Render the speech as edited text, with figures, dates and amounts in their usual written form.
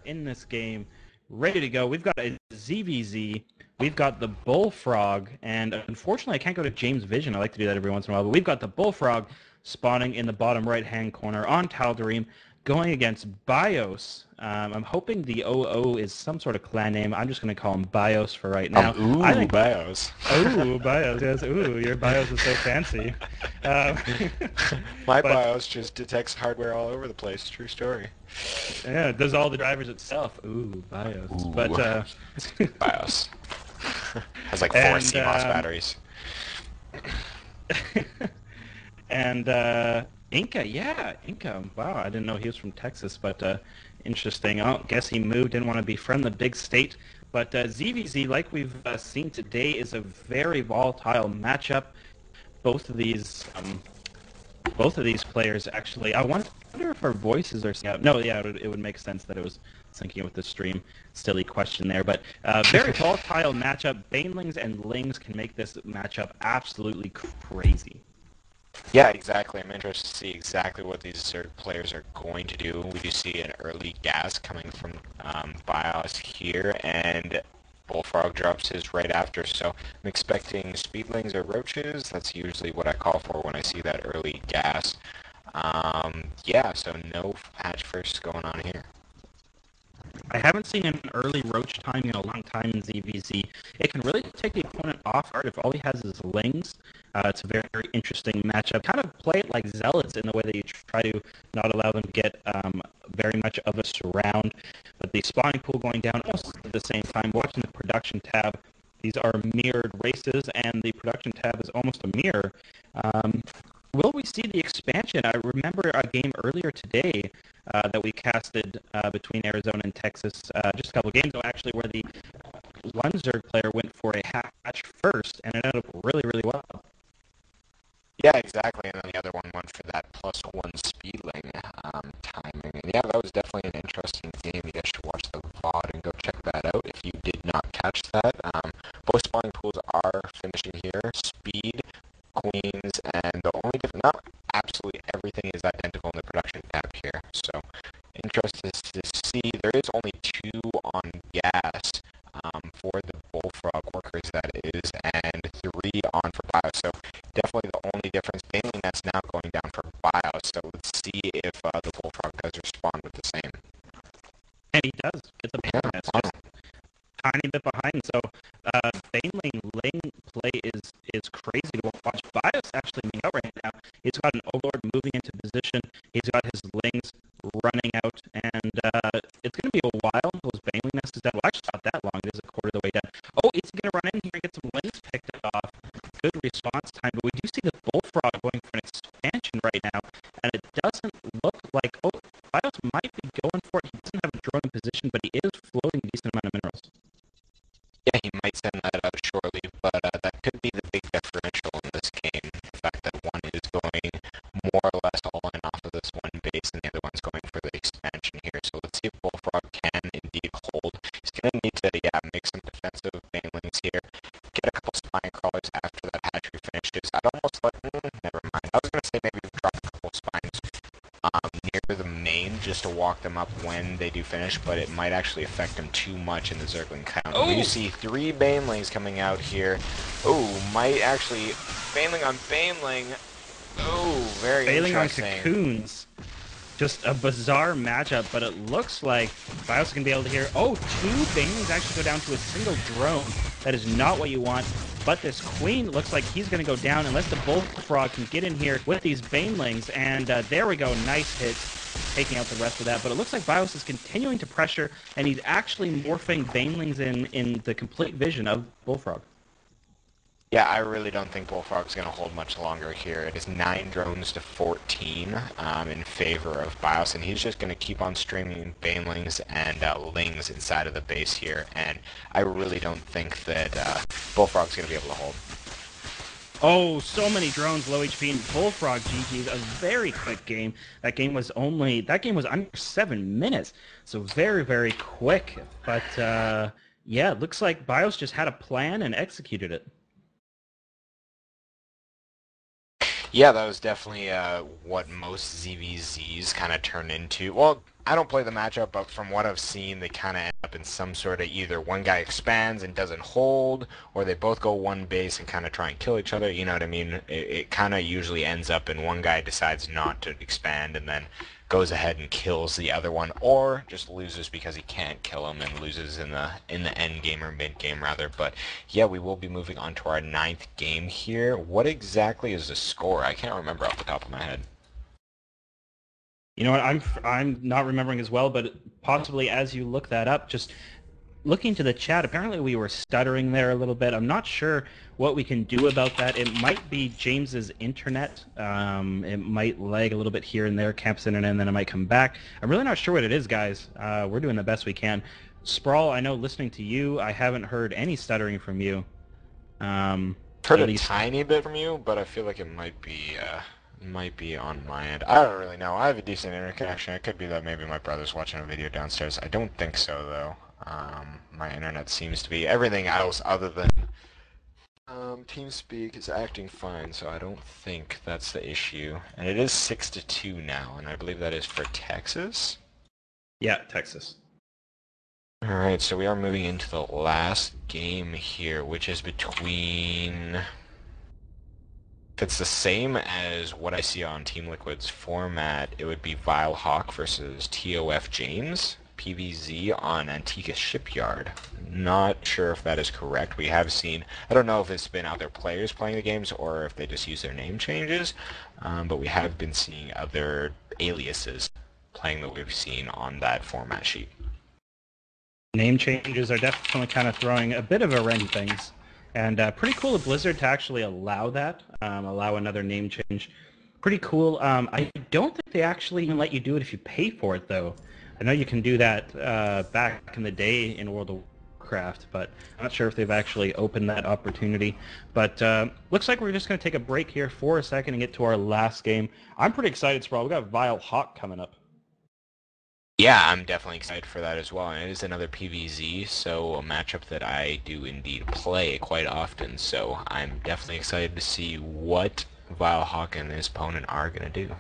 in this game, ready to go. We've got a ZVZ, we've got the Bullfrog, and unfortunately I can't go to James Vision. I like to do that every once in a while, but we've got the Bullfrog spawning in the bottom right-hand corner on Tal'Darim, going against Bios. I'm hoping the OO is some sort of clan name. I'm just going to call him Bios for right now. I think Bios. Ooh, Bios, yes. Ooh, your Bios is so fancy. Um, My Bios just detects hardware all over the place. True story. Yeah, it does all the drivers itself. Ooh, Bios. Ooh. But Bios. Has like 4 CMOS batteries. And Inca, yeah, Inca. Wow, I didn't know he was from Texas, but interesting. I guess he moved, didn't want to befriend the big state. But ZVZ, like we've seen today, is a very volatile matchup. Both of these players actually. I wonder if our voices are synced up. No, yeah, it would make sense that it was syncing with the stream. Silly question there, but very volatile matchup. Banelings and Lings can make this matchup absolutely crazy. Yeah, exactly. I'm interested to see exactly what these Zerg players are going to do. We do see an early gas coming from Bios here, and Bullfrog drops his right after, so I'm expecting Speedlings or Roaches. That's usually what I call for when I see that early gas. Yeah, so no hatch first going on here. I haven't seen an early roach time in a long time in ZVZ. It can really take the opponent off guard if all he has is Lings. It's a very, very interesting matchup. Kind of play it like Zealots in the way that you try to not allow them to get very much of a surround. But the spawning pool going down almost at the same time. Watching the production tab, these are mirrored races, and the production tab is almost a mirror. Will we see the expansion? I remember a game earlier today that we casted between Arizona and Texas, just a couple of games ago actually, where the one Zerg player went for a hatch first, and it ended up really, really well. Yeah, exactly, and then the other one went for that +1 speedling timing. And yeah, that was definitely an interesting game. You guys should watch the VOD and go check that out if you did not catch that. Both spawning pools are finishing here. Speed, Queens, and the only difference, not absolutely everything is identical in the production tab here. So interested to see, there is only 2 on gas for the Bullfrog workers, that is, and 3 on for Bios. So definitely the only difference. Mainly that's now going down for Bios. So let's see if the Bullfrog does respond with the same. And he does. Gets a Yeah, bonus, just tiny bit behind. So Baneling Ling play is crazy to watch. Bios actually being out right now. He's got an Overlord moving into position. He's got his Lings running out, and it's going to be a while until his Baneling nest is done. Well, actually not that long. It is a quarter of the way done. Oh, it's going to run in here and get some Lings picked off. Good response time, but we do see the Bullfrog going for an expansion right now, and it doesn't look like, oh, Bios might be going for it. He doesn't have a drone in position, but he is floating a decent amount of minerals. Yeah, he might send that out shortly, but that could be the big differential in this game. The fact that one is going more or less all in off of this one base, and the other one's going for the expansion here. So let's see if Bullfrog can indeed hold. He's going to need to, make some defensive banelings here. Get a couple spine crawlers after that hatchery finishes. I'd almost like, never mind. I was going to say maybe drop a couple spines near the main just to walk them up when they do finish, but it might actually affect them too much in the Zergling count. Oh! We see 3 Banelings coming out here. Oh, might actually... Baneling on Baneling. Oh, very interesting. Baneling on Cocoons. Just a bizarre matchup, but it looks like Bios can be able to hear, oh, 2 Banelings actually go down to a single drone. That is not what you want. But this Queen looks like he's going to go down unless the Bullfrog can get in here with these Banelings. And there we go. Nice hit, taking out the rest of that. But it looks like Bios is continuing to pressure, and he's actually morphing Banelings in the complete vision of Bullfrog. Yeah, I really don't think Bullfrog's going to hold much longer here. It is 9 drones to 14 in favor of Bios, and he's just going to keep on streaming Banelings and Lings inside of the base here, and I really don't think that Bullfrog's going to be able to hold. Oh, so many drones, low HP, and Bullfrog GG's. A very quick game. That game was under 7 minutes, so very, very quick. But yeah, it looks like Bios just had a plan and executed it. Yeah, that was definitely what most ZVZs kind of turn into. Well, I don't play the matchup, but from what I've seen, they kind of end up in some sort of either one guy expands and doesn't hold, or they both go one base and kind of try and kill each other. You know what I mean? It kind of usually ends up in one guy decides not to expand and then goes ahead and kills the other one, or just loses because he can't kill him and loses in the end game or mid game rather. But yeah, we will be moving on to our ninth game here. What exactly is the score? I can't remember off the top of my head. You know what? I'm not remembering as well, but possibly as you look that up, just looking to the chat, apparently we were stuttering there a little bit. I'm not sure what we can do about that. It might be James's internet. It might lag a little bit here and there, campus internet, and then it might come back. I'm really not sure what it is, guys. We're doing the best we can. Sprawl, I know listening to you, I haven't heard any stuttering from you. Heard At a least, tiny bit from you, but I feel like it might be on my end. I don't really know. I have a decent internet connection. It could be that maybe my brother's watching a video downstairs. I don't think so though. My internet seems to be everything else other than TeamSpeak is acting fine, so I don't think that's the issue. And it is 6-2 now, and I believe that is for Texas. yeah, Texas. Alright, so we are moving into the last game here, which is between... If it's the same as what I see on Team Liquid's format, it would be Vile Hawk versus TOF James, PVZ on Antigua Shipyard. Not sure if that is correct. We have seen, I don't know if it's been other players playing the games or if they just use their name changes, but we have been seeing other aliases playing that we've seen on that format sheet. Name changes are definitely kind of throwing a bit of a wrench in things. And pretty cool of Blizzard to actually allow that, allow another name change. Pretty cool. I don't think they actually even let you do it if you pay for it, though. I know you can do that back in the day in World of Warcraft, but I'm not sure if they've actually opened that opportunity. But looks like we're just going to take a break here for a second and get to our last game. I'm pretty excited, Sprawl. We got Vile Hawk coming up. Yeah, I'm definitely excited for that as well. And it is another PVZ, so a matchup that I do indeed play quite often. So I'm definitely excited to see what Vile Hawk and his opponent are going to do.